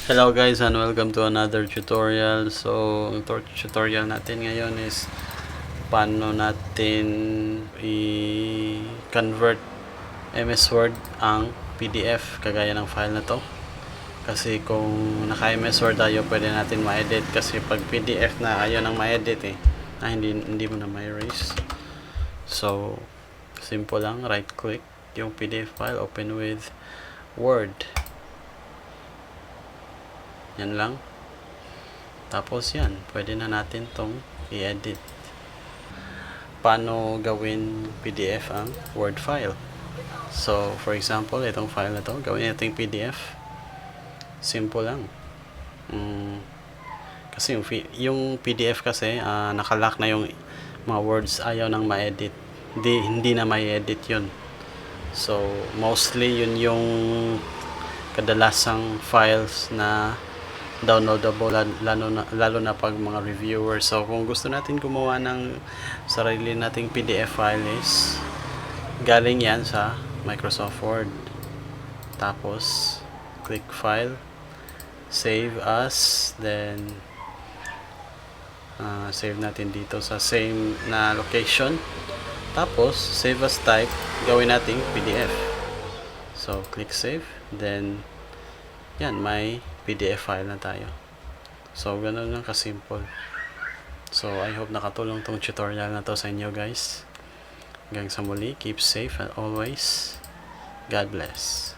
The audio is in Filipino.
Hello guys and welcome to another tutorial. So, ang tutorial natin ngayon is paano natin i-convert MS Word ang PDF kagaya ng file na to. Kasi kung naka-MS Word tayo, pwede natin ma-edit kasi pag PDF na ayaw nang ma-edit hindi mo na ma-erase. So, simple lang, right click yung PDF file, open with Word. Yan lang. Tapos yan, pwede na natin tong i-edit. Paano gawin PDF ang Word file? So, for example, itong file na to, gawin natin PDF. Simple lang. Kasi yung PDF kasi, nakalock na yung mga words, ayaw nang ma-edit. Hindi na ma-edit yun. So, mostly yun yung kadalasang files na downloadable lalo na pag mga reviewers. So kung gusto natin gumawa ng sarili nating PDF file is galing yan sa Microsoft Word. Tapos click file, save as, then save natin dito sa same na location. Tapos save as type, gawin nating PDF. So click save, then yan, may PDF file na tayo. So, ganun lang kasimple. So, I hope nakatulong tong tutorial na to sa inyo guys. Hanggang sa muli, keep safe and always God bless.